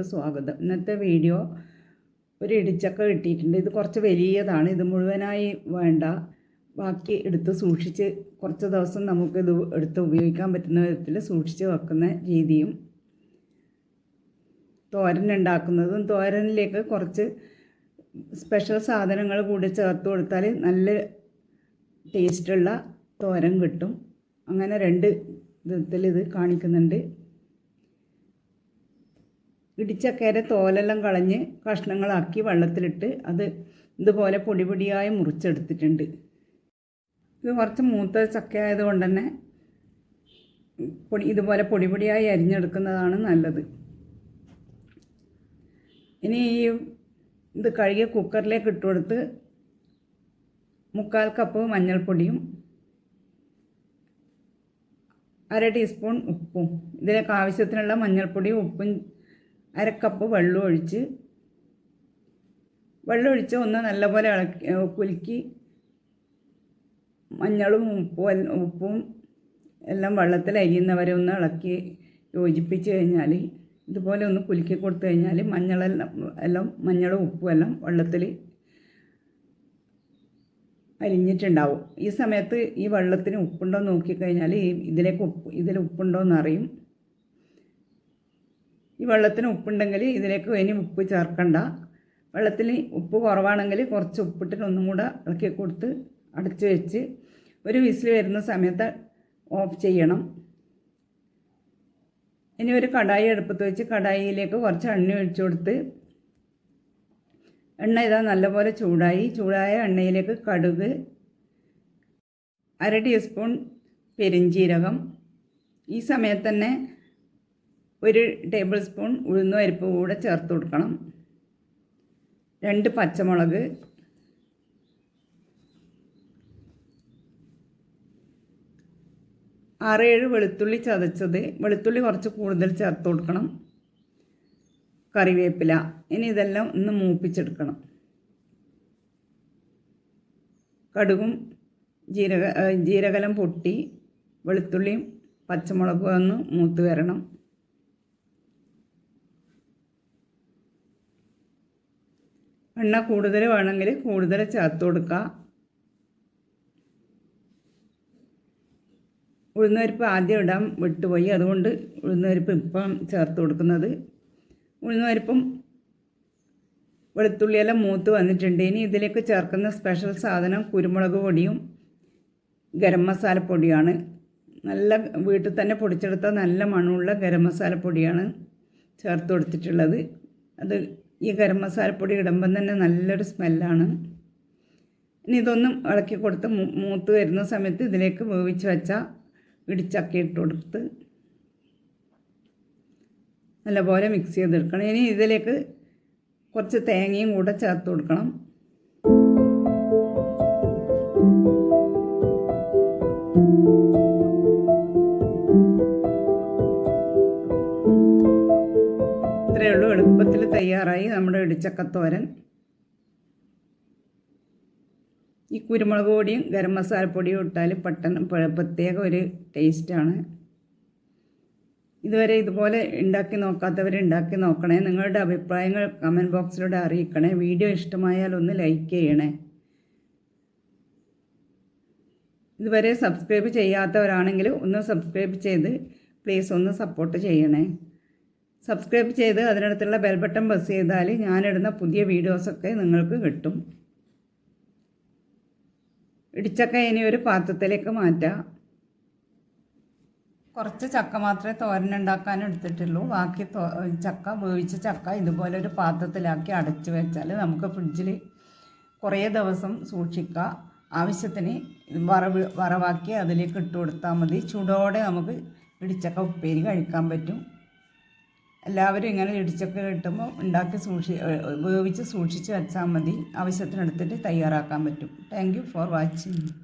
വീഡിയോയിലേക്ക് സ്വാഗതം. ഇന്നത്തെ വീഡിയോ ഒരു ഇടിച്ചക്ക കിട്ടിയിട്ടുണ്ട്. ഇത് കുറച്ച് വലിയതാണ്. ഇത് മുഴുവനായി വേണ്ട, ബാക്കി എടുത്ത് സൂക്ഷിച്ച് കുറച്ച് ദിവസം നമുക്കിത് എടുത്ത് ഉപയോഗിക്കാൻ പറ്റുന്ന വിധത്തിൽ സൂക്ഷിച്ച് വെക്കുന്ന രീതിയും, തോരൻ ഉണ്ടാക്കുന്നതും, തോരനിലേക്ക് കുറച്ച് സ്പെഷ്യൽ സാധനങ്ങൾ കൂടി ചേർത്ത് കൊടുത്താൽ നല്ല ടേസ്റ്റുള്ള തോരൻ കിട്ടും. അങ്ങനെ രണ്ട് വിധത്തിൽ ഇത് കാണിക്കുന്നുണ്ട്. ഇടിച്ചക്കയുടെ തോലെല്ലാം കളഞ്ഞ് കഷ്ണങ്ങളാക്കി വെള്ളത്തിലിട്ട് അത് ഇതുപോലെ പൊടി പൊടിയായി മുറിച്ചെടുത്തിട്ടുണ്ട്. ഇത് കുറച്ച് മൂത്ത ചക്ക ആയതുകൊണ്ട് തന്നെ ഇതുപോലെ പൊടി പൊടിയായി അരിഞ്ഞെടുക്കുന്നതാണ് നല്ലത്. ഇനി ഇത് കഴുകിയ കുക്കറിലേക്ക് ഇട്ട് കൊടുത്ത് 1/4 കപ്പ് മഞ്ഞൾപ്പൊടിയും 1/2 ടീസ്പൂൺ ഉപ്പും, ഇതിലേക്ക് ആവശ്യത്തിനുള്ള മഞ്ഞൾപ്പൊടിയും ഉപ്പും 1/2 കപ്പ് വെള്ളം ഒഴിച്ച് ഒന്ന് നല്ലപോലെ കുലുക്കി മഞ്ഞളും ഉപ്പും എല്ലാം വെള്ളത്തിൽ അരിയുന്നവരെ ഒന്ന് ഇളക്കി യോജിപ്പിച്ച് കഴിഞ്ഞാൽ, ഇതുപോലെ ഒന്ന് കുലുക്കി കൊടുത്തു കഴിഞ്ഞാൽ മഞ്ഞളും ഉപ്പും എല്ലാം വെള്ളത്തിൽ അരിഞ്ഞിട്ടുണ്ടാവും. ഈ സമയത്ത് ഈ വെള്ളത്തിന് ഉപ്പുണ്ടോ എന്ന് നോക്കിക്കഴിഞ്ഞാൽ ഇതിൽ ഉപ്പുണ്ടോ എന്നറിയും. ഈ വെള്ളത്തിന് ഉപ്പുണ്ടെങ്കിൽ ഇതിലേക്ക് ഇനി ഉപ്പ് ചേർക്കണ്ട. വെള്ളത്തിൽ ഉപ്പ് കുറവാണെങ്കിൽ കുറച്ച് ഉപ്പിട്ടിട്ട് ഒന്നും കൂടെ ഇളക്കി കൊടുത്ത് അടച്ച് വെച്ച് ഒരു വിസിൽ വരുന്ന സമയത്ത് ഓഫ് ചെയ്യണം. ഇനി ഒരു കടായി അടുപ്പത്ത് വെച്ച് കടായിയിലേക്ക് കുറച്ച് എണ്ണ ഒഴിച്ചു കൊടുത്ത്, എണ്ണ ഇതാ നല്ലപോലെ ചൂടായ എണ്ണയിലേക്ക് കടുക്, 1/2 ടീസ്പൂൺ പെരിഞ്ജീരകം, ഈ സമയത്ത് തന്നെ 1 ടേബിൾ സ്പൂൺ ഉഴുന്നുപരിപ്പ് കൂടെ ചേർത്ത് കൊടുക്കണം. 2 പച്ചമുളക്, 6-7 വെളുത്തുള്ളി ചതച്ചത്, വെളുത്തുള്ളി കുറച്ച് കൂടുതൽ ചേർത്ത് കൊടുക്കണം. കറിവേപ്പില. ഇനി ഇതെല്ലാം ഒന്ന് മൂപ്പിച്ചെടുക്കണം. കടുകും ജീരകലം പൊട്ടി വെളുത്തുള്ളിയും പച്ചമുളകും ഒന്ന് മൂത്ത് വരണം. എണ്ണ കൂടുതൽ വേണമെങ്കിൽ കൂടുതൽ ചേർത്ത് കൊടുക്കുക. ഉഴുന്നുപരിപ്പ് ആദ്യം ഇടാൻ വിട്ടുപോയി, അതുകൊണ്ട് ഉഴുന്നുപരിപ്പ് ഇപ്പം ചേർത്ത് കൊടുക്കുന്നത്. ഉഴുന്നുപരിപ്പും വെളുത്തുള്ളിയെല്ലാം മൂത്ത് വന്നിട്ടുണ്ട്. ഇനി ഇതിലേക്ക് ചേർക്കുന്ന സ്പെഷ്യൽ സാധനം കുരുമുളക് പൊടിയും ഗരം മസാലപ്പൊടിയാണ്. നല്ല വീട്ടിൽ തന്നെ പൊടിച്ചെടുത്ത നല്ല മണമുള്ള ഗരം മസാലപ്പൊടിയാണ് ചേർത്ത് കൊടുത്തിട്ടുള്ളത്. ഈ ഗരം മസാലപ്പൊടി ഇടുമ്പം തന്നെ നല്ലൊരു സ്മെല്ലാണ്. ഇനി ഇതൊന്നും ഇളക്കി കൊടുത്ത് മൂത്ത് വരുന്ന സമയത്ത് ഇതിലേക്ക് വേവിച്ച് വെച്ച ഇടിച്ചക്ക ഇട്ട് കൊടുത്ത് നല്ലപോലെ മിക്സ് ചെയ്തെടുക്കണം. ഇനി ഇതിലേക്ക് കുറച്ച് തേങ്ങയും കൂടെ ചേർത്ത് കൊടുക്കണം. ഇത്രയേ ഉള്ളൂ, എളുപ്പത്തിൽ തയ്യാറായി നമ്മുടെ ഇടിച്ചക്കത്തോരൻ. ഈ കുരുമുളക് പൊടിയും ഗരം മസാലപ്പൊടിയും ഇട്ടാൽ പെട്ടെന്ന് പ്രത്യേക ഒരു ടേസ്റ്റാണ്. ഇതുവരെ ഇതുപോലെ ഉണ്ടാക്കി നോക്കാത്തവർ ഉണ്ടാക്കി നോക്കണേ. നിങ്ങളുടെ അഭിപ്രായങ്ങൾ കമൻറ്റ് ബോക്സിലൂടെ അറിയിക്കണേ. വീഡിയോ ഇഷ്ടമായാൽ ഒന്ന് ലൈക്ക് ചെയ്യണേ. ഇതുവരെ സബ്സ്ക്രൈബ് ചെയ്യാത്തവരാണെങ്കിൽ ഒന്ന് സബ്സ്ക്രൈബ് ചെയ്ത് പ്ലീസ് ഒന്ന് സപ്പോർട്ട് ചെയ്യണേ. സബ്സ്ക്രൈബ് ചെയ്ത് അതിനടുത്തുള്ള ബെൽ ബട്ടൺ പ്രസ് ചെയ്താൽ ഞാനിടുന്ന പുതിയ വീഡിയോസൊക്കെ നിങ്ങൾക്ക് കിട്ടും. ഇടിച്ചക്ക ഇനി ഒരു പാത്രത്തിലേക്ക് മാറ്റാം. കുറച്ച് ചക്ക മാത്രമേ തോരനുണ്ടാക്കാൻ എടുത്തിട്ടുള്ളൂ. ബാക്കി വേവിച്ച ചക്ക ഇതുപോലെ ഒരു പാത്രത്തിലാക്കി അടച്ചു വെച്ചാൽ നമുക്ക് ഫ്രിഡ്ജിൽ കുറേ ദിവസം സൂക്ഷിക്കാം. ആവശ്യത്തിന് വറവാക്കി അതിലേക്ക് ഇട്ട് കൊടുത്താൽ മതി. ചൂടോടെ നമുക്ക് ഇടിച്ചക്ക ഉപ്പേരി കഴിക്കാൻ പറ്റും. എല്ലാവരും ഇങ്ങനെ ഇടിച്ചക്ക കിട്ടുമ്പോൾ വേവിച്ച് സൂക്ഷിച്ച് വെച്ചാൽ മതി. ആവശ്യത്തിനെടുത്തിട്ട് തയ്യാറാക്കാൻ പറ്റും. Thank you for watching.